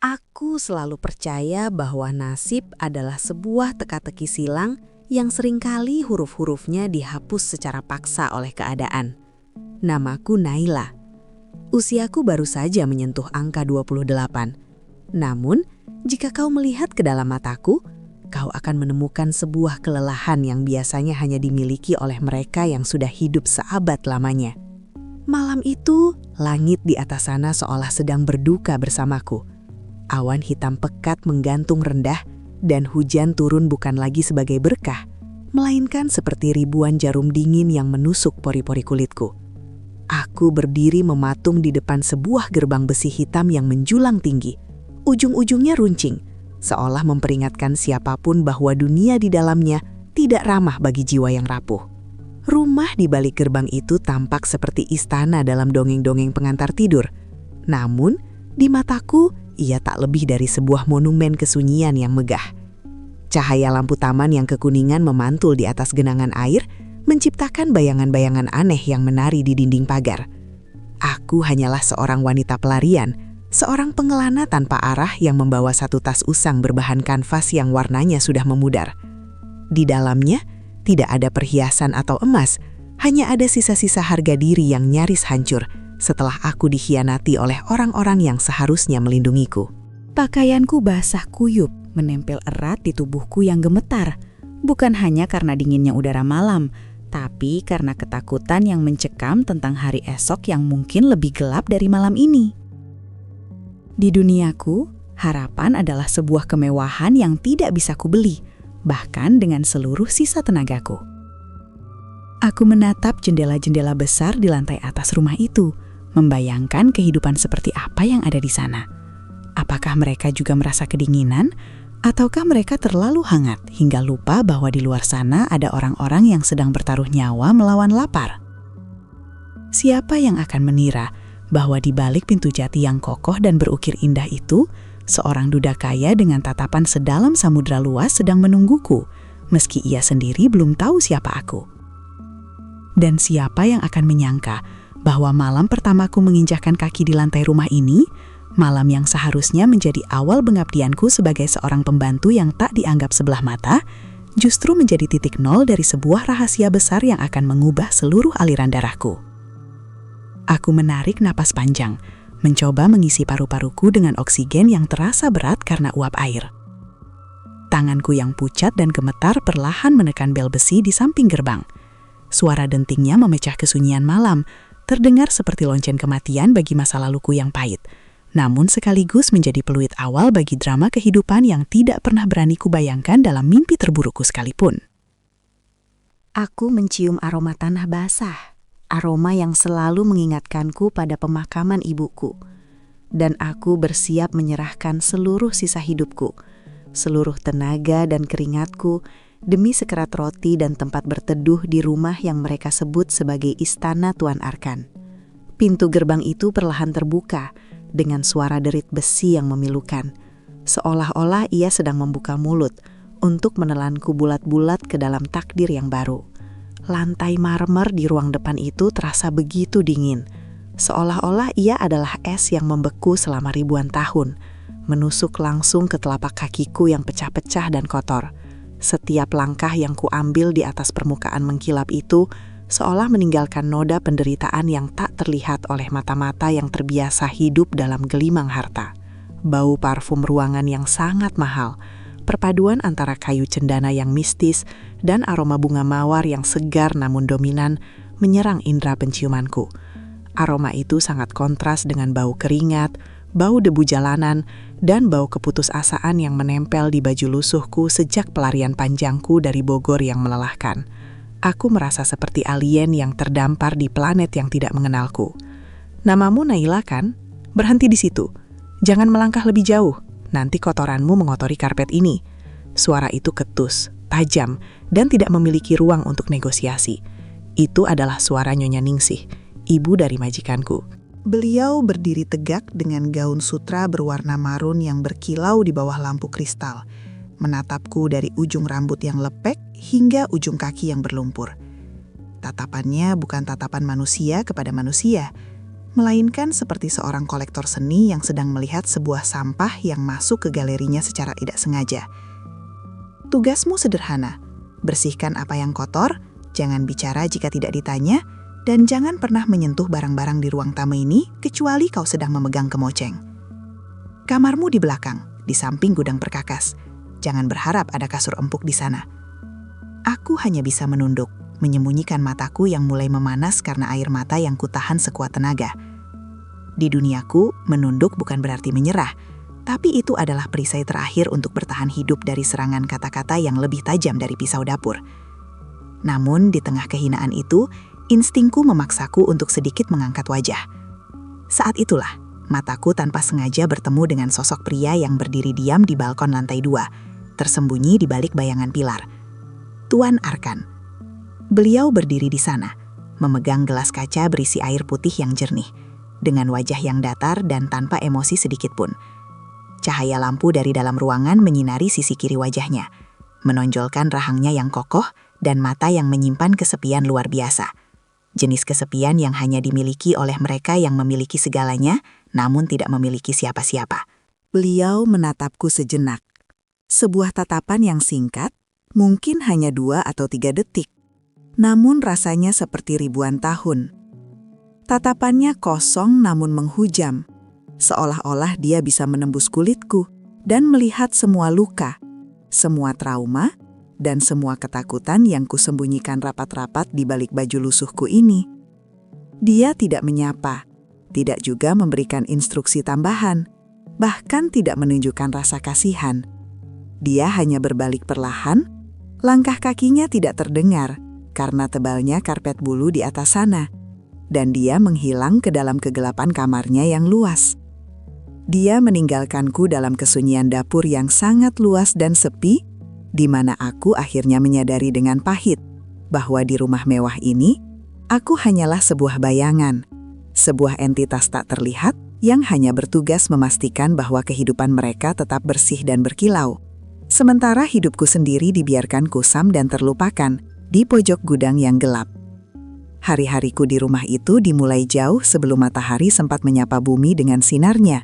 Aku selalu percaya bahwa nasib adalah sebuah teka-teki silang yang seringkali huruf-hurufnya dihapus secara paksa oleh keadaan. Namaku Naila. Usiaku baru saja menyentuh angka 28. Namun, jika kau melihat ke dalam mataku, kau akan menemukan sebuah kelelahan yang biasanya hanya dimiliki oleh mereka yang sudah hidup seabad lamanya. Malam itu, langit di atas sana seolah sedang berduka bersamaku. Awan hitam pekat menggantung rendah dan hujan turun bukan lagi sebagai berkah, melainkan seperti ribuan jarum dingin yang menusuk pori-pori kulitku. Aku berdiri mematung di depan sebuah gerbang besi hitam yang menjulang tinggi. Ujung-ujungnya runcing, seolah memperingatkan siapapun bahwa dunia di dalamnya tidak ramah bagi jiwa yang rapuh. Rumah di balik gerbang itu tampak seperti istana dalam dongeng-dongeng pengantar tidur. Namun, di mataku, ia tak lebih dari sebuah monumen kesunyian yang megah. Cahaya lampu taman yang kekuningan memantul di atas genangan air, menciptakan bayangan-bayangan aneh yang menari di dinding pagar. Aku hanyalah seorang wanita pelarian, seorang pengelana tanpa arah yang membawa satu tas usang berbahan kanvas yang warnanya sudah memudar. Di dalamnya, tidak ada perhiasan atau emas, hanya ada sisa-sisa harga diri yang nyaris hancur setelah aku dikhianati oleh orang-orang yang seharusnya melindungiku. Pakaianku basah kuyup, menempel erat di tubuhku yang gemetar, bukan hanya karena dinginnya udara malam, tapi karena ketakutan yang mencekam tentang hari esok yang mungkin lebih gelap dari malam ini. Di duniaku, harapan adalah sebuah kemewahan yang tidak bisa kubeli, bahkan dengan seluruh sisa tenagaku. Aku menatap jendela-jendela besar di lantai atas rumah itu, membayangkan kehidupan seperti apa yang ada di sana. Apakah mereka juga merasa kedinginan, ataukah mereka terlalu hangat hingga lupa bahwa di luar sana ada orang-orang yang sedang bertaruh nyawa melawan lapar? Siapa yang akan menira bahwa di balik pintu jati yang kokoh dan berukir indah itu, seorang duda kaya dengan tatapan sedalam samudra luas sedang menungguku, meski ia sendiri belum tahu siapa aku. Dan siapa yang akan menyangka bahwa malam pertamaku menginjakkan kaki di lantai rumah ini, malam yang seharusnya menjadi awal pengabdianku sebagai seorang pembantu yang tak dianggap sebelah mata, justru menjadi titik nol dari sebuah rahasia besar yang akan mengubah seluruh aliran darahku. Aku menarik napas panjang, mencoba mengisi paru-paruku dengan oksigen yang terasa berat karena uap air. Tanganku yang pucat dan gemetar perlahan menekan bel besi di samping gerbang. Suara dentingnya memecah kesunyian malam, terdengar seperti lonceng kematian bagi masa laluku yang pahit, namun sekaligus menjadi peluit awal bagi drama kehidupan yang tidak pernah berani kubayangkan dalam mimpi terburukku sekalipun. Aku mencium aroma tanah basah, aroma yang selalu mengingatkanku pada pemakaman ibuku, dan aku bersiap menyerahkan seluruh sisa hidupku, seluruh tenaga dan keringatku, demi sekerat roti dan tempat berteduh di rumah yang mereka sebut sebagai Istana Tuan Arkan. Pintu gerbang itu perlahan terbuka dengan suara derit besi yang memilukan, seolah-olah ia sedang membuka mulut untuk menelanku bulat-bulat ke dalam takdir yang baru. Lantai marmer di ruang depan itu terasa begitu dingin, seolah-olah ia adalah es yang membeku selama ribuan tahun, menusuk langsung ke telapak kakiku yang pecah-pecah dan kotor. Setiap langkah yang kuambil di atas permukaan mengkilap itu seolah meninggalkan noda penderitaan yang tak terlihat oleh mata-mata yang terbiasa hidup dalam gelimang harta. Bau parfum ruangan yang sangat mahal, perpaduan antara kayu cendana yang mistis dan aroma bunga mawar yang segar namun dominan menyerang indera penciumanku. Aroma itu sangat kontras dengan bau keringat, bau debu jalanan, dan bau keputusasaan yang menempel di baju lusuhku sejak pelarian panjangku dari Bogor yang melelahkan. Aku merasa seperti alien yang terdampar di planet yang tidak mengenalku. Namamu Naila kan? Berhenti di situ. Jangan melangkah lebih jauh, nanti kotoranmu mengotori karpet ini. Suara itu ketus, tajam, dan tidak memiliki ruang untuk negosiasi. Itu adalah suara Nyonya Ningsih, ibu dari majikanku. Beliau berdiri tegak dengan gaun sutra berwarna marun yang berkilau di bawah lampu kristal, menatapku dari ujung rambut yang lepek hingga ujung kaki yang berlumpur. Tatapannya bukan tatapan manusia kepada manusia, melainkan seperti seorang kolektor seni yang sedang melihat sebuah sampah yang masuk ke galerinya secara tidak sengaja. Tugasmu sederhana, bersihkan apa yang kotor, jangan bicara jika tidak ditanya, dan jangan pernah menyentuh barang-barang di ruang tamu ini kecuali kau sedang memegang kemoceng. Kamarmu di belakang, di samping gudang perkakas. Jangan berharap ada kasur empuk di sana. Aku hanya bisa menunduk, menyembunyikan mataku yang mulai memanas karena air mata yang kutahan sekuat tenaga. Di duniaku, menunduk bukan berarti menyerah, tapi itu adalah perisai terakhir untuk bertahan hidup dari serangan kata-kata yang lebih tajam dari pisau dapur. Namun, di tengah kehinaan itu, instingku memaksaku untuk sedikit mengangkat wajah. Saat itulah, mataku tanpa sengaja bertemu dengan sosok pria yang berdiri diam di balkon lantai 2, tersembunyi di balik bayangan pilar. Tuan Arkan. Beliau berdiri di sana, memegang gelas kaca berisi air putih yang jernih, dengan wajah yang datar dan tanpa emosi sedikit pun. Cahaya lampu dari dalam ruangan menyinari sisi kiri wajahnya, menonjolkan rahangnya yang kokoh dan mata yang menyimpan kesepian luar biasa. Jenis kesepian yang hanya dimiliki oleh mereka yang memiliki segalanya, namun tidak memiliki siapa-siapa. Beliau menatapku sejenak. Sebuah tatapan yang singkat, mungkin hanya 2 atau 3 detik. Namun rasanya seperti ribuan tahun. Tatapannya kosong namun menghujam. Seolah-olah dia bisa menembus kulitku dan melihat semua luka, semua trauma, dan semua ketakutan yang kusembunyikan rapat-rapat di balik baju lusuhku ini. Dia tidak menyapa, tidak juga memberikan instruksi tambahan, bahkan tidak menunjukkan rasa kasihan. Dia hanya berbalik perlahan, langkah kakinya tidak terdengar karena tebalnya karpet bulu di atas sana, dan dia menghilang ke dalam kegelapan kamarnya yang luas. Dia meninggalkanku dalam kesunyian dapur yang sangat luas dan sepi, di mana aku akhirnya menyadari dengan pahit bahwa di rumah mewah ini, aku hanyalah sebuah bayangan, sebuah entitas tak terlihat yang hanya bertugas memastikan bahwa kehidupan mereka tetap bersih dan berkilau. Sementara hidupku sendiri dibiarkan kusam dan terlupakan di pojok gudang yang gelap. Hari-hariku di rumah itu dimulai jauh sebelum matahari sempat menyapa bumi dengan sinarnya.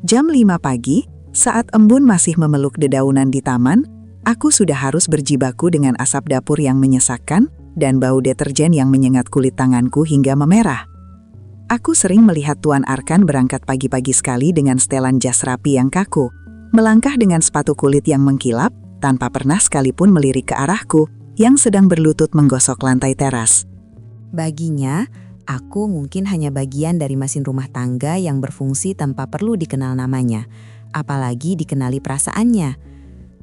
Jam 5 pagi, saat embun masih memeluk dedaunan di taman, aku sudah harus berjibaku dengan asap dapur yang menyesakkan dan bau deterjen yang menyengat kulit tanganku hingga memerah. Aku sering melihat Tuan Arkan berangkat pagi-pagi sekali dengan setelan jas rapi yang kaku, melangkah dengan sepatu kulit yang mengkilap, tanpa pernah sekalipun melirik ke arahku yang sedang berlutut menggosok lantai teras. Baginya, aku mungkin hanya bagian dari mesin rumah tangga yang berfungsi tanpa perlu dikenal namanya, apalagi dikenali perasaannya.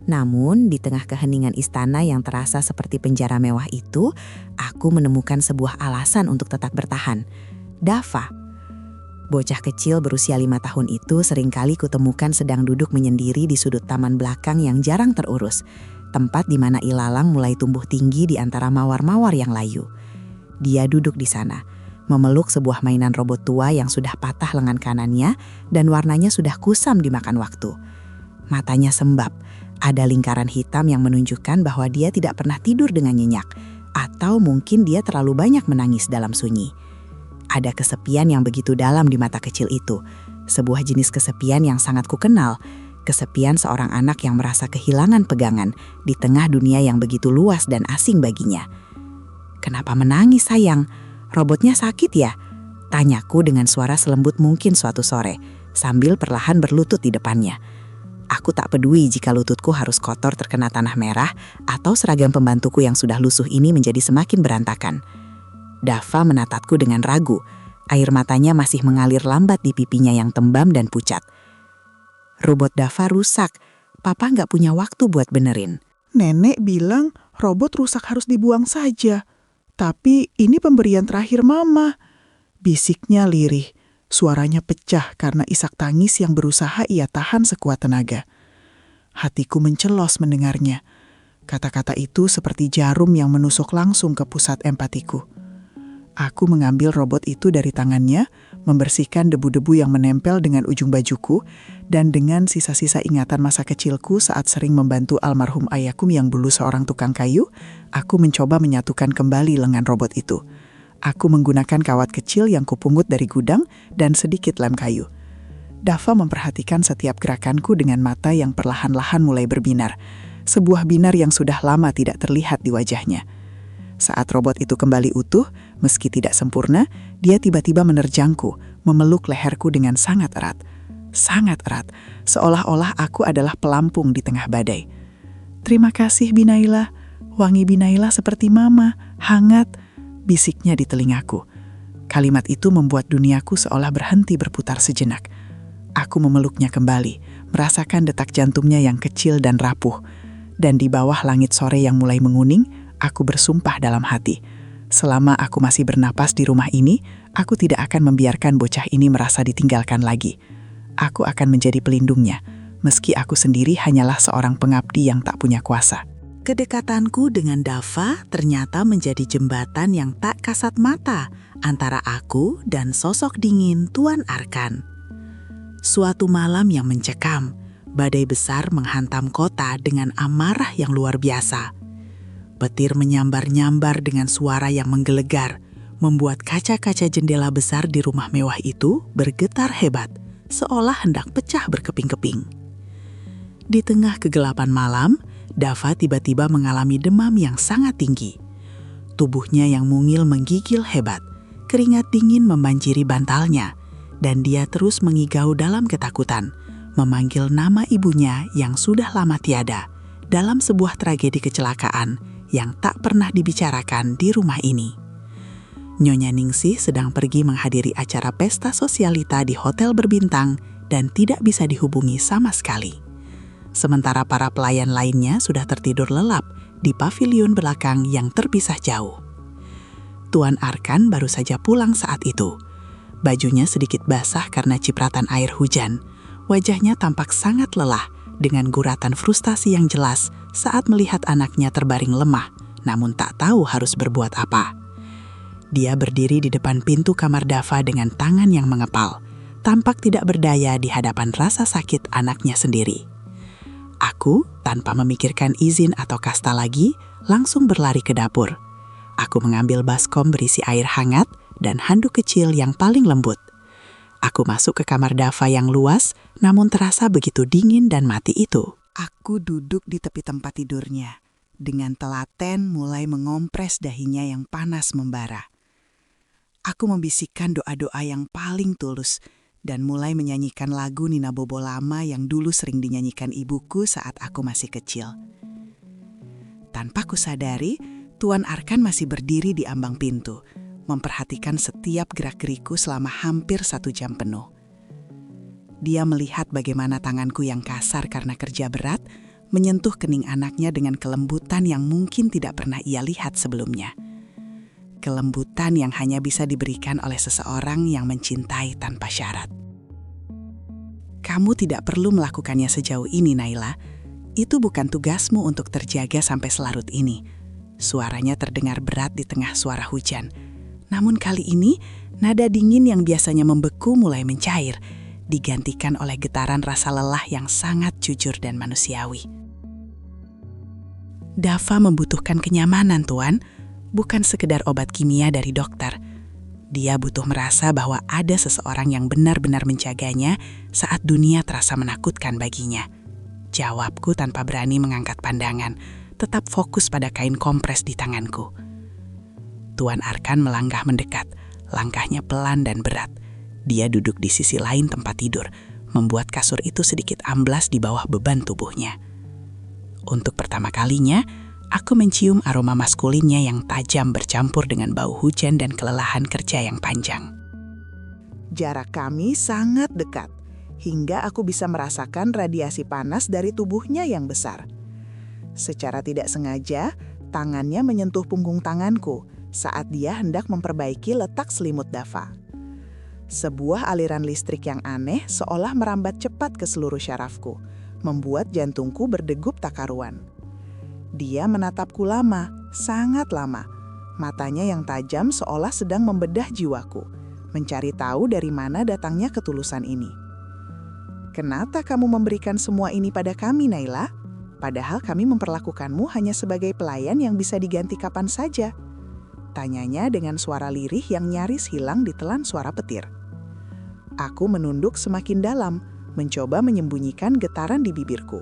Namun, di tengah keheningan istana yang terasa seperti penjara mewah itu, aku menemukan sebuah alasan untuk tetap bertahan. Dava. Bocah kecil berusia 5 tahun itu seringkali kutemukan sedang duduk menyendiri di sudut taman belakang yang jarang terurus, tempat di mana ilalang mulai tumbuh tinggi di antara mawar-mawar yang layu. Dia duduk di sana, memeluk sebuah mainan robot tua yang sudah patah lengan kanannya dan warnanya sudah kusam dimakan waktu. Matanya sembab, ada lingkaran hitam yang menunjukkan bahwa dia tidak pernah tidur dengan nyenyak, atau mungkin dia terlalu banyak menangis dalam sunyi. Ada kesepian yang begitu dalam di mata kecil itu, sebuah jenis kesepian yang sangat kukenal, kesepian seorang anak yang merasa kehilangan pegangan di tengah dunia yang begitu luas dan asing baginya. "Kenapa menangis, sayang? Robotnya sakit ya?" tanyaku dengan suara selembut mungkin suatu sore, sambil perlahan berlutut di depannya. Aku tak peduli jika lututku harus kotor terkena tanah merah atau seragam pembantuku yang sudah lusuh ini menjadi semakin berantakan. Dava menatapku dengan ragu, air matanya masih mengalir lambat di pipinya yang tembam dan pucat. "Robot Dava rusak, Papa nggak punya waktu buat benerin." Nenek bilang robot rusak harus dibuang saja. Tapi ini pemberian terakhir Mama. Bisiknya lirih, suaranya pecah karena isak tangis yang berusaha ia tahan sekuat tenaga. Hatiku mencelos mendengarnya. Kata-kata itu seperti jarum yang menusuk langsung ke pusat empatiku. Aku mengambil robot itu dari tangannya, membersihkan debu-debu yang menempel dengan ujung bajuku, dan dengan sisa-sisa ingatan masa kecilku saat sering membantu almarhum ayahku yang dulu seorang tukang kayu, aku mencoba menyatukan kembali lengan robot itu. Aku menggunakan kawat kecil yang kupungut dari gudang dan sedikit lem kayu. Dava memperhatikan setiap gerakanku dengan mata yang perlahan-lahan mulai berbinar. Sebuah binar yang sudah lama tidak terlihat di wajahnya. Saat robot itu kembali utuh, meski tidak sempurna, dia tiba-tiba menerjangku, memeluk leherku dengan sangat erat. Sangat erat, seolah-olah aku adalah pelampung di tengah badai. "Terima kasih, Binaila. Wangi Binaila seperti mama, hangat," bisiknya di telingaku. Kalimat itu membuat duniaku seolah berhenti berputar sejenak. Aku memeluknya kembali, merasakan detak jantungnya yang kecil dan rapuh. Dan di bawah langit sore yang mulai menguning, aku bersumpah dalam hati. Selama aku masih bernapas di rumah ini, aku tidak akan membiarkan bocah ini merasa ditinggalkan lagi. Aku akan menjadi pelindungnya, meski aku sendiri hanyalah seorang pengabdi yang tak punya kuasa. Kedekatanku dengan Dava ternyata menjadi jembatan yang tak kasat mata antara aku dan sosok dingin Tuan Arkan. Suatu malam yang mencekam, badai besar menghantam kota dengan amarah yang luar biasa. Petir menyambar-nyambar dengan suara yang menggelegar, membuat kaca-kaca jendela besar di rumah mewah itu bergetar hebat, seolah hendak pecah berkeping-keping. Di tengah kegelapan malam, Dava tiba-tiba mengalami demam yang sangat tinggi. Tubuhnya yang mungil menggigil hebat, keringat dingin membanjiri bantalnya, dan dia terus mengigau dalam ketakutan, memanggil nama ibunya yang sudah lama tiada dalam sebuah tragedi kecelakaan yang tak pernah dibicarakan di rumah ini. Nyonya Ningsih sedang pergi menghadiri acara pesta sosialita di hotel berbintang dan tidak bisa dihubungi sama sekali. Sementara para pelayan lainnya sudah tertidur lelap di paviliun belakang yang terpisah jauh. Tuan Arkan baru saja pulang saat itu. Bajunya sedikit basah karena cipratan air hujan. Wajahnya tampak sangat lelah dengan guratan frustasi yang jelas saat melihat anaknya terbaring lemah, namun tak tahu harus berbuat apa. Dia berdiri di depan pintu kamar Dava dengan tangan yang mengepal, tampak tidak berdaya di hadapan rasa sakit anaknya sendiri. Aku, tanpa memikirkan izin atau kasta lagi, langsung berlari ke dapur. Aku mengambil baskom berisi air hangat dan handuk kecil yang paling lembut. Aku masuk ke kamar Dava yang luas, namun terasa begitu dingin dan mati itu. Aku duduk di tepi tempat tidurnya, dengan telaten mulai mengompres dahinya yang panas membara. Aku membisikkan doa-doa yang paling tulus, dan mulai menyanyikan lagu Nina Bobo lama yang dulu sering dinyanyikan ibuku saat aku masih kecil. Tanpa kusadari, Tuan Arkan masih berdiri di ambang pintu, memperhatikan setiap gerak-geriku selama hampir 1 jam penuh. Dia melihat bagaimana tanganku yang kasar karena kerja berat, menyentuh kening anaknya dengan kelembutan yang mungkin tidak pernah ia lihat sebelumnya. Kelembutan yang hanya bisa diberikan oleh seseorang yang mencintai tanpa syarat. Kamu tidak perlu melakukannya sejauh ini, Naila. Itu bukan tugasmu untuk terjaga sampai selarut ini. Suaranya terdengar berat di tengah suara hujan. Namun kali ini, nada dingin yang biasanya membeku mulai mencair, digantikan oleh getaran rasa lelah yang sangat jujur dan manusiawi. Dava membutuhkan kenyamanan, Tuan. Bukan sekedar obat kimia dari dokter. Dia butuh merasa bahwa ada seseorang yang benar-benar menjaganya saat dunia terasa menakutkan baginya. Jawabku tanpa berani mengangkat pandangan, tetap fokus pada kain kompres di tanganku. Tuan Arkan melangkah mendekat, langkahnya pelan dan berat. Dia duduk di sisi lain tempat tidur, membuat kasur itu sedikit amblas di bawah beban tubuhnya. Untuk pertama kalinya, aku mencium aroma maskulinnya yang tajam bercampur dengan bau hujan dan kelelahan kerja yang panjang. Jarak kami sangat dekat, hingga aku bisa merasakan radiasi panas dari tubuhnya yang besar. Secara tidak sengaja, tangannya menyentuh punggung tanganku saat dia hendak memperbaiki letak selimut Dava. Sebuah aliran listrik yang aneh seolah merambat cepat ke seluruh syarafku, membuat jantungku berdegup tak karuan. Dia menatapku lama, sangat lama. Matanya yang tajam seolah sedang membedah jiwaku, mencari tahu dari mana datangnya ketulusan ini. Kenapa kamu memberikan semua ini pada kami, Naila? Padahal kami memperlakukanmu hanya sebagai pelayan yang bisa diganti kapan saja. Tanyanya dengan suara lirih yang nyaris hilang ditelan suara petir. Aku menunduk semakin dalam, mencoba menyembunyikan getaran di bibirku.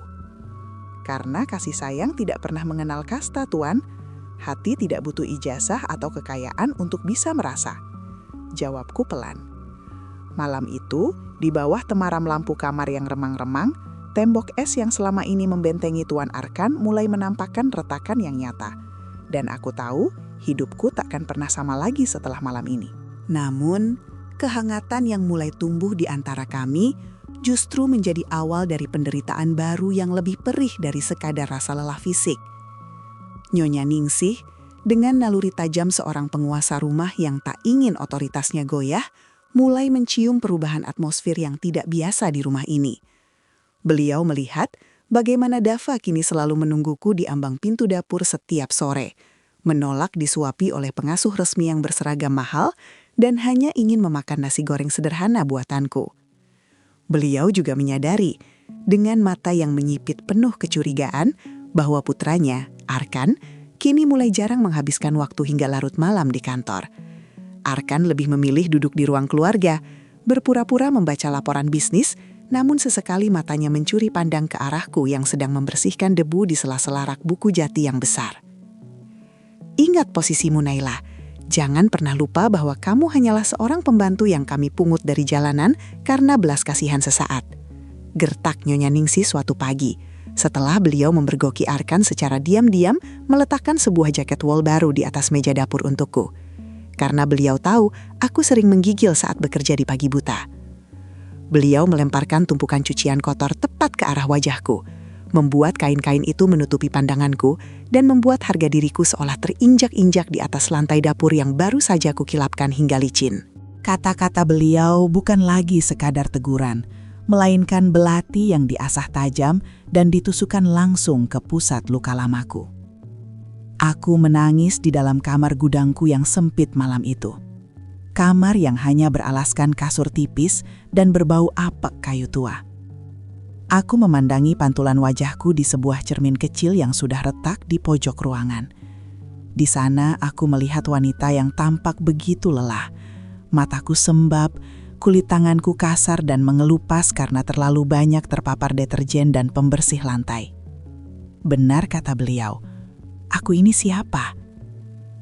Karena kasih sayang tidak pernah mengenal kasta, Tuan. Hati tidak butuh ijazah atau kekayaan untuk bisa merasa. Jawabku pelan. Malam itu, di bawah temaram lampu kamar yang remang-remang, tembok es yang selama ini membentengi Tuan Arkan mulai menampakkan retakan yang nyata. Dan aku tahu, hidupku takkan pernah sama lagi setelah malam ini. Namun, kehangatan yang mulai tumbuh di antara kami justru menjadi awal dari penderitaan baru yang lebih perih dari sekadar rasa lelah fisik. Nyonya Ningsih, dengan naluri tajam seorang penguasa rumah yang tak ingin otoritasnya goyah, mulai mencium perubahan atmosfer yang tidak biasa di rumah ini. Beliau melihat bagaimana Dava kini selalu menungguku di ambang pintu dapur setiap sore, menolak disuapi oleh pengasuh resmi yang berseragam mahal dan hanya ingin memakan nasi goreng sederhana buatanku. Beliau juga menyadari, dengan mata yang menyipit penuh kecurigaan, bahwa putranya, Arkan, kini mulai jarang menghabiskan waktu hingga larut malam di kantor. Arkan lebih memilih duduk di ruang keluarga, berpura-pura membaca laporan bisnis, namun sesekali matanya mencuri pandang ke arahku yang sedang membersihkan debu di sela-sela rak buku jati yang besar. Ingat posisimu, Naila. Jangan pernah lupa bahwa kamu hanyalah seorang pembantu yang kami pungut dari jalanan karena belas kasihan sesaat. Gertak Nyonya Ningsih suatu pagi, setelah beliau membergoki Arkan secara diam-diam meletakkan sebuah jaket wol baru di atas meja dapur untukku. Karena beliau tahu aku sering menggigil saat bekerja di pagi buta. Beliau melemparkan tumpukan cucian kotor tepat ke arah wajahku, membuat kain-kain itu menutupi pandanganku dan membuat harga diriku seolah terinjak-injak di atas lantai dapur yang baru saja kukilapkan hingga licin. Kata-kata beliau bukan lagi sekadar teguran, melainkan belati yang diasah tajam dan ditusukkan langsung ke pusat luka lamaku. Aku menangis di dalam kamar gudangku yang sempit malam itu. Kamar yang hanya beralaskan kasur tipis dan berbau apek kayu tua. Aku memandangi pantulan wajahku di sebuah cermin kecil yang sudah retak di pojok ruangan. Di sana aku melihat wanita yang tampak begitu lelah. Mataku sembab, kulit tanganku kasar dan mengelupas karena terlalu banyak terpapar deterjen dan pembersih lantai. Benar kata beliau, aku ini siapa?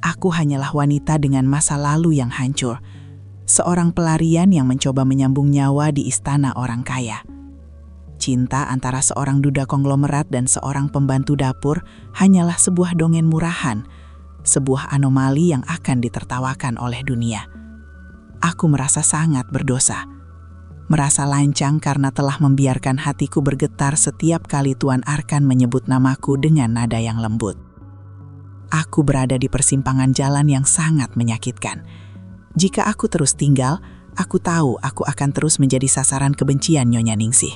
Aku hanyalah wanita dengan masa lalu yang hancur. Seorang pelarian yang mencoba menyambung nyawa di istana orang kaya. Cinta antara seorang duda konglomerat dan seorang pembantu dapur hanyalah sebuah dongeng murahan, sebuah anomali yang akan ditertawakan oleh dunia. Aku merasa sangat berdosa. Merasa lancang karena telah membiarkan hatiku bergetar setiap kali Tuan Arkan menyebut namaku dengan nada yang lembut. Aku berada di persimpangan jalan yang sangat menyakitkan. Jika aku terus tinggal, aku tahu aku akan terus menjadi sasaran kebencian Nyonya Ningsih.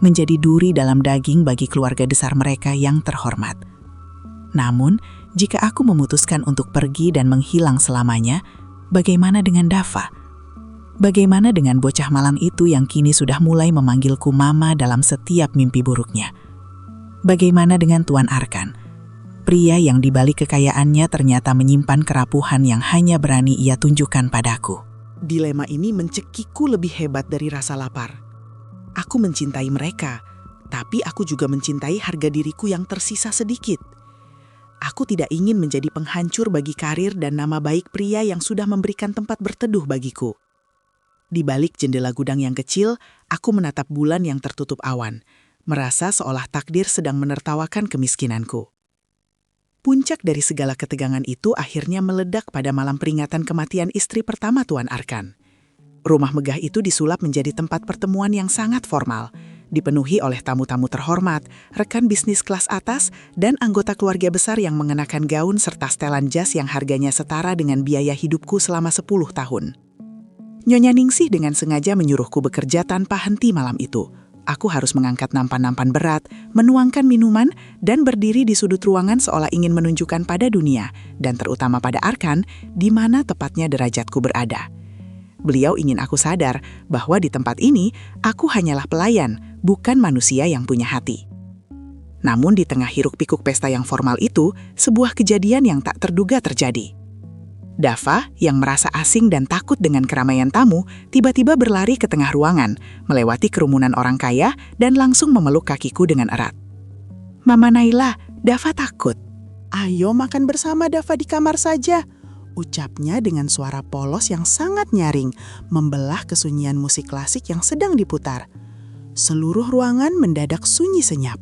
Menjadi duri dalam daging bagi keluarga besar mereka yang terhormat. Namun, jika aku memutuskan untuk pergi dan menghilang selamanya, bagaimana dengan Dava? Bagaimana dengan bocah malang itu yang kini sudah mulai memanggilku mama dalam setiap mimpi buruknya? Bagaimana dengan Tuan Arkan? Pria yang dibalik kekayaannya ternyata menyimpan kerapuhan yang hanya berani ia tunjukkan padaku. Dilema ini mencekikku lebih hebat dari rasa lapar. Aku mencintai mereka, tapi aku juga mencintai harga diriku yang tersisa sedikit. Aku tidak ingin menjadi penghancur bagi karir dan nama baik pria yang sudah memberikan tempat berteduh bagiku. Di balik jendela gudang yang kecil, aku menatap bulan yang tertutup awan, merasa seolah takdir sedang menertawakan kemiskinanku. Puncak dari segala ketegangan itu akhirnya meledak pada malam peringatan kematian istri pertama Tuan Arkan. Rumah megah itu disulap menjadi tempat pertemuan yang sangat formal, dipenuhi oleh tamu-tamu terhormat, rekan bisnis kelas atas, dan anggota keluarga besar yang mengenakan gaun serta setelan jas yang harganya setara dengan biaya hidupku selama 10 tahun. Nyonya Ningsih dengan sengaja menyuruhku bekerja tanpa henti malam itu. Aku harus mengangkat nampan-nampan berat, menuangkan minuman, dan berdiri di sudut ruangan seolah ingin menunjukkan pada dunia, dan terutama pada Arkan, di mana tepatnya derajatku berada. Beliau ingin aku sadar bahwa di tempat ini, aku hanyalah pelayan, bukan manusia yang punya hati. Namun di tengah hiruk-pikuk pesta yang formal itu, sebuah kejadian yang tak terduga terjadi. Dava, yang merasa asing dan takut dengan keramaian tamu, tiba-tiba berlari ke tengah ruangan, melewati kerumunan orang kaya dan langsung memeluk kakiku dengan erat. "Mama Naila, Dava takut." "Ayo makan bersama Dava di kamar saja," ucapnya dengan suara polos yang sangat nyaring, membelah kesunyian musik klasik yang sedang diputar. Seluruh ruangan mendadak sunyi senyap.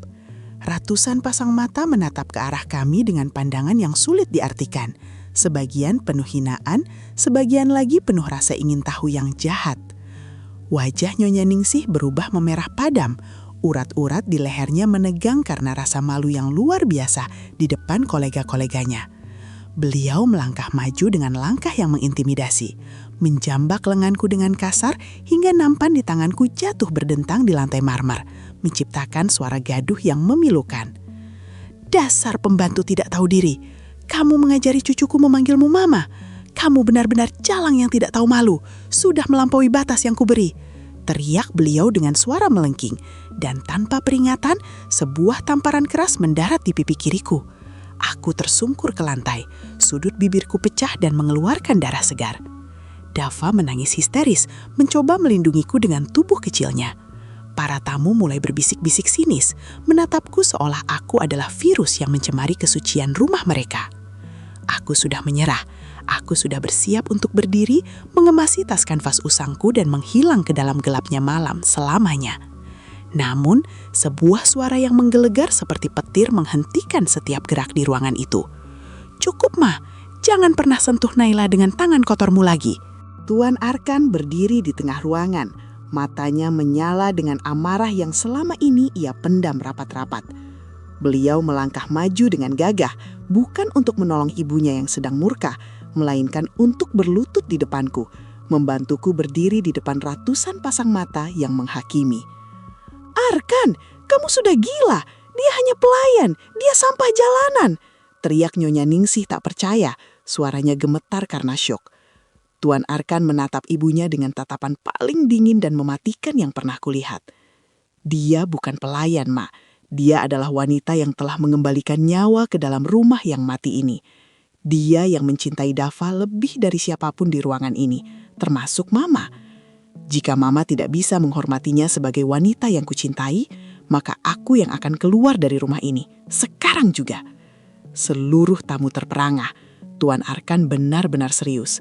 Ratusan pasang mata menatap ke arah kami dengan pandangan yang sulit diartikan. Sebagian penuh hinaan, sebagian lagi penuh rasa ingin tahu yang jahat. Wajah Nyonya Ningsih berubah memerah padam. Urat-urat di lehernya menegang karena rasa malu yang luar biasa di depan kolega-koleganya. Beliau melangkah maju dengan langkah yang mengintimidasi, menjambak lenganku dengan kasar hingga nampan di tanganku jatuh berdentang di lantai marmer, menciptakan suara gaduh yang memilukan. "Dasar pembantu tidak tahu diri! Kamu mengajari cucuku memanggilmu mama. Kamu benar-benar jalang yang tidak tahu malu. Sudah melampaui batas yang kuberi," teriak beliau dengan suara melengking. Dan tanpa peringatan, sebuah tamparan keras mendarat di pipi kiriku. Aku tersungkur ke lantai, sudut bibirku pecah dan mengeluarkan darah segar. Dava menangis histeris, mencoba melindungiku dengan tubuh kecilnya. Para tamu mulai berbisik-bisik sinis, menatapku seolah aku adalah virus yang mencemari kesucian rumah mereka. Aku sudah menyerah. Aku sudah bersiap untuk berdiri, mengemasi tas kanvas usangku dan menghilang ke dalam gelapnya malam selamanya. Namun, sebuah suara yang menggelegar seperti petir menghentikan setiap gerak di ruangan itu. "Cukup, Ma. Jangan pernah sentuh Naila dengan tangan kotormu lagi." Tuan Arkan berdiri di tengah ruangan. Matanya menyala dengan amarah yang selama ini ia pendam rapat-rapat. Beliau melangkah maju dengan gagah, bukan untuk menolong ibunya yang sedang murka, melainkan untuk berlutut di depanku, membantuku berdiri di depan ratusan pasang mata yang menghakimi. "Arkan, kamu sudah gila. Dia hanya pelayan, dia sampah jalanan," teriak Nyonya Ningsih tak percaya, suaranya gemetar karena syok. Tuan Arkan menatap ibunya dengan tatapan paling dingin dan mematikan yang pernah kulihat. "Dia bukan pelayan, Ma. Dia adalah wanita yang telah mengembalikan nyawa ke dalam rumah yang mati ini. Dia yang mencintai Dava lebih dari siapapun di ruangan ini, termasuk Mama. Jika Mama tidak bisa menghormatinya sebagai wanita yang kucintai, maka aku yang akan keluar dari rumah ini, sekarang juga." Seluruh tamu terperangah. Tuan Arkan benar-benar serius.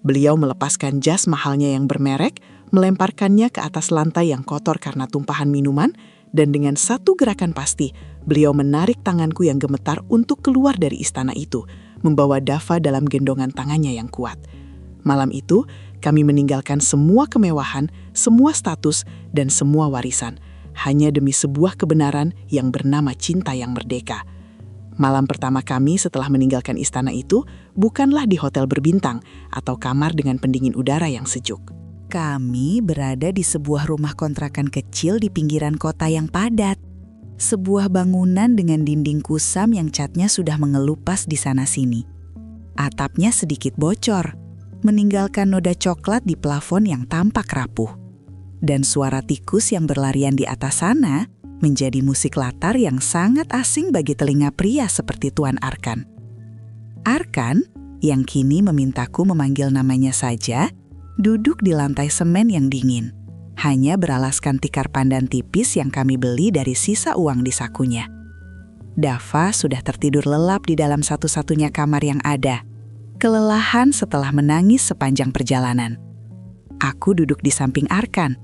Beliau melepaskan jas mahalnya yang bermerek, melemparkannya ke atas lantai yang kotor karena tumpahan minuman, dan dengan satu gerakan pasti, beliau menarik tanganku yang gemetar untuk keluar dari istana itu, membawa Dava dalam gendongan tangannya yang kuat. Malam itu, kami meninggalkan semua kemewahan, semua status, dan semua warisan, hanya demi sebuah kebenaran yang bernama cinta yang merdeka. Malam pertama kami setelah meninggalkan istana itu, bukanlah di hotel berbintang atau kamar dengan pendingin udara yang sejuk. Kami berada di sebuah rumah kontrakan kecil di pinggiran kota yang padat. Sebuah bangunan dengan dinding kusam yang catnya sudah mengelupas di sana-sini. Atapnya sedikit bocor, meninggalkan noda coklat di plafon yang tampak rapuh. Dan suara tikus yang berlarian di atas sana menjadi musik latar yang sangat asing bagi telinga pria seperti Tuan Arkan. Arkan, yang kini memintaku memanggil namanya saja, duduk di lantai semen yang dingin, hanya beralaskan tikar pandan tipis yang kami beli dari sisa uang di sakunya. Dava sudah tertidur lelap di dalam satu-satunya kamar yang ada, kelelahan setelah menangis sepanjang perjalanan. Aku duduk di samping Arkan,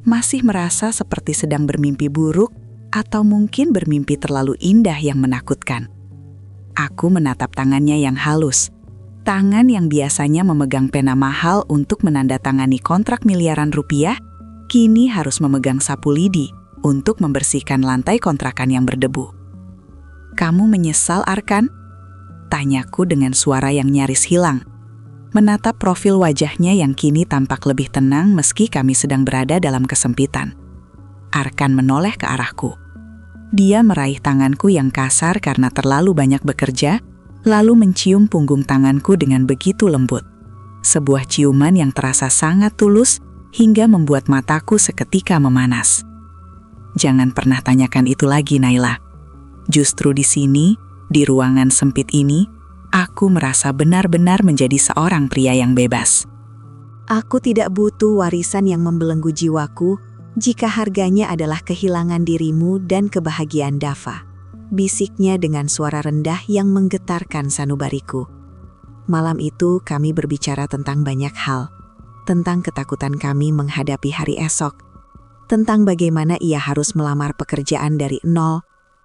masih merasa seperti sedang bermimpi buruk atau mungkin bermimpi terlalu indah yang menakutkan. Aku menatap tangannya yang halus, tangan yang biasanya memegang pena mahal untuk menandatangani kontrak miliaran rupiah, kini harus memegang sapu lidi untuk membersihkan lantai kontrakan yang berdebu. "Kamu menyesal, Arkan?" tanyaku dengan suara yang nyaris hilang, menatap profil wajahnya yang kini tampak lebih tenang meski kami sedang berada dalam kesempitan. Arkan menoleh ke arahku. Dia meraih tanganku yang kasar karena terlalu banyak bekerja, lalu mencium punggung tanganku dengan begitu lembut. Sebuah ciuman yang terasa sangat tulus hingga membuat mataku seketika memanas. "Jangan pernah tanyakan itu lagi, Naila. Justru di sini, di ruangan sempit ini, aku merasa benar-benar menjadi seorang pria yang bebas. Aku tidak butuh warisan yang membelenggu jiwaku jika harganya adalah kehilangan dirimu dan kebahagiaan Dava. Bisiknya dengan suara rendah yang menggetarkan sanubariku. Malam itu kami berbicara tentang banyak hal. Tentang ketakutan kami menghadapi hari esok. Tentang bagaimana ia harus melamar pekerjaan dari nol.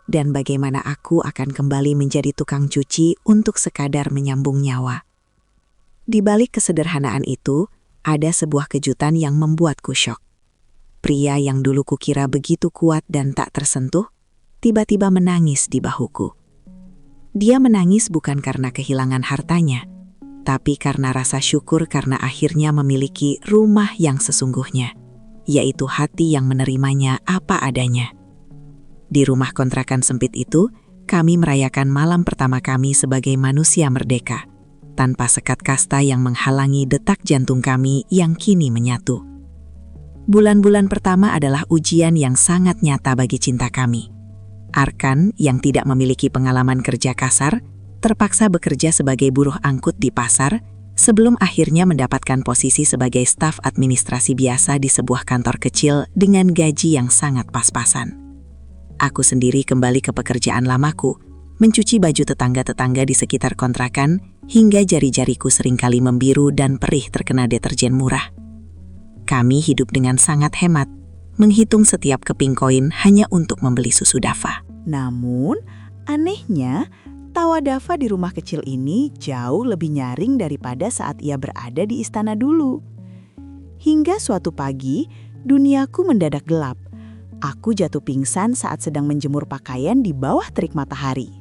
Dan bagaimana aku akan kembali menjadi tukang cuci untuk sekadar menyambung nyawa. Di balik kesederhanaan itu, ada sebuah kejutan yang membuatku syok. Pria yang dulu kukira begitu kuat dan tak tersentuh, tiba-tiba menangis di bahuku. Dia menangis bukan karena kehilangan hartanya, tapi karena rasa syukur karena akhirnya memiliki rumah yang sesungguhnya, yaitu hati yang menerimanya apa adanya. Di rumah kontrakan sempit itu, kami merayakan malam pertama kami sebagai manusia merdeka, tanpa sekat kasta yang menghalangi detak jantung kami yang kini menyatu. Bulan-bulan pertama adalah ujian yang sangat nyata bagi cinta kami. Arkan, yang tidak memiliki pengalaman kerja kasar, terpaksa bekerja sebagai buruh angkut di pasar sebelum akhirnya mendapatkan posisi sebagai staf administrasi biasa di sebuah kantor kecil dengan gaji yang sangat pas-pasan. Aku sendiri kembali ke pekerjaan lamaku, mencuci baju tetangga-tetangga di sekitar kontrakan hingga jari-jariku seringkali membiru dan perih terkena deterjen murah. Kami hidup dengan sangat hemat, menghitung setiap keping koin hanya untuk membeli susu Dava. Namun, anehnya, tawa Dava di rumah kecil ini jauh lebih nyaring daripada saat ia berada di istana dulu. Hingga suatu pagi, duniaku mendadak gelap. Aku jatuh pingsan saat sedang menjemur pakaian di bawah terik matahari.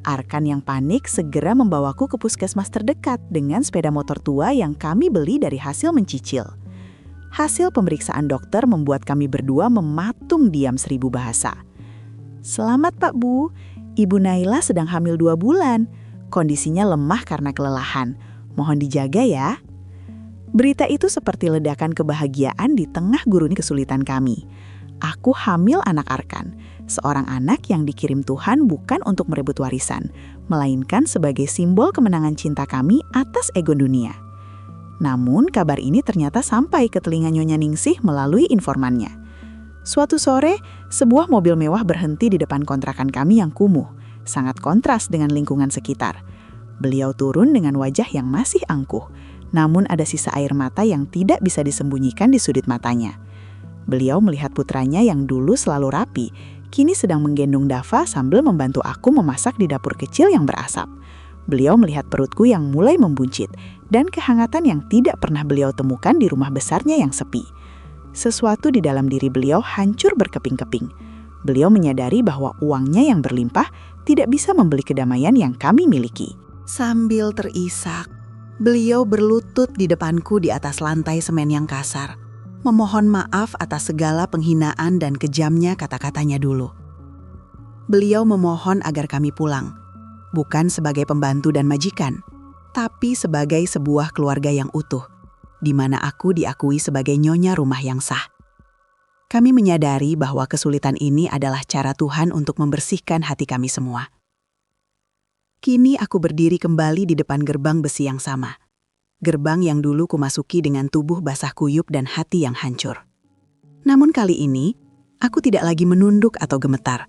Arkan yang panik segera membawaku ke puskesmas terdekat dengan sepeda motor tua yang kami beli dari hasil mencicil. Hasil pemeriksaan dokter membuat kami berdua mematung diam 1000 bahasa. "Selamat Pak Bu, Ibu Naila sedang hamil 2 bulan. Kondisinya lemah karena kelelahan. Mohon dijaga ya." Berita itu seperti ledakan kebahagiaan di tengah gurun kesulitan kami. Aku hamil anak Arkan, seorang anak yang dikirim Tuhan bukan untuk merebut warisan, melainkan sebagai simbol kemenangan cinta kami atas ego dunia. Namun kabar ini ternyata sampai ke telinga Nyonya Ningsih melalui informannya. Suatu sore, sebuah mobil mewah berhenti di depan kontrakan kami yang kumuh, sangat kontras dengan lingkungan sekitar. Beliau turun dengan wajah yang masih angkuh, namun ada sisa air mata yang tidak bisa disembunyikan di sudut matanya. Beliau melihat putranya yang dulu selalu rapi, kini sedang menggendong Dava sambil membantu aku memasak di dapur kecil yang berasap. Beliau melihat perutku yang mulai membuncit dan kehangatan yang tidak pernah beliau temukan di rumah besarnya yang sepi. Sesuatu di dalam diri beliau hancur berkeping-keping. Beliau menyadari bahwa uangnya yang berlimpah tidak bisa membeli kedamaian yang kami miliki. Sambil terisak, beliau berlutut di depanku di atas lantai semen yang kasar, memohon maaf atas segala penghinaan dan kejamnya kata-katanya dulu. Beliau memohon agar kami pulang, bukan sebagai pembantu dan majikan, tapi sebagai sebuah keluarga yang utuh, di mana aku diakui sebagai nyonya rumah yang sah. Kami menyadari bahwa kesulitan ini adalah cara Tuhan untuk membersihkan hati kami semua. Kini aku berdiri kembali di depan gerbang besi yang sama. Gerbang yang dulu kumasuki dengan tubuh basah kuyup dan hati yang hancur. Namun kali ini, aku tidak lagi menunduk atau gemetar.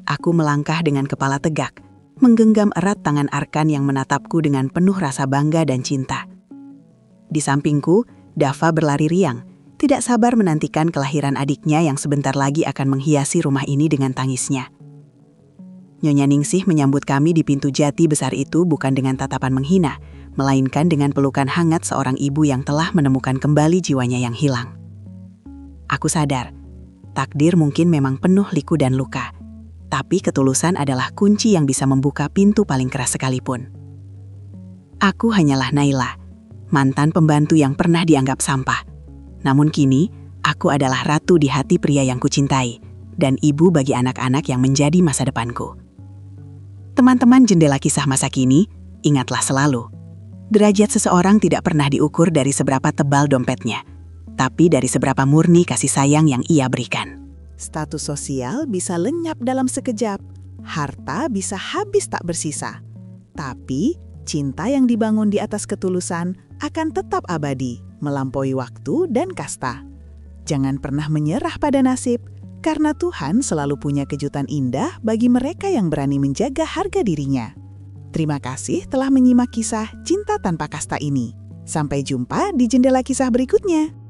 Aku melangkah dengan kepala tegak, menggenggam erat tangan Arkan yang menatapku dengan penuh rasa bangga dan cinta. Di sampingku, Dava berlari riang, tidak sabar menantikan kelahiran adiknya yang sebentar lagi akan menghiasi rumah ini dengan tangisnya. Nyonya Ningsih menyambut kami di pintu jati besar itu bukan dengan tatapan menghina, melainkan dengan pelukan hangat seorang ibu yang telah menemukan kembali jiwanya yang hilang. Aku sadar, takdir mungkin memang penuh liku dan luka, tapi ketulusan adalah kunci yang bisa membuka pintu paling keras sekalipun. Aku hanyalah Naila, mantan pembantu yang pernah dianggap sampah. Namun kini, aku adalah ratu di hati pria yang kucintai, dan ibu bagi anak-anak yang menjadi masa depanku. Teman-teman jendela kisah masa kini, ingatlah selalu, derajat seseorang tidak pernah diukur dari seberapa tebal dompetnya, tapi dari seberapa murni kasih sayang yang ia berikan. Status sosial bisa lenyap dalam sekejap, harta bisa habis tak bersisa. Tapi, cinta yang dibangun di atas ketulusan akan tetap abadi, melampaui waktu dan kasta. Jangan pernah menyerah pada nasib, karena Tuhan selalu punya kejutan indah bagi mereka yang berani menjaga harga dirinya. Terima kasih telah menyimak kisah Cinta Tanpa Kasta ini. Sampai jumpa di jendela kisah berikutnya.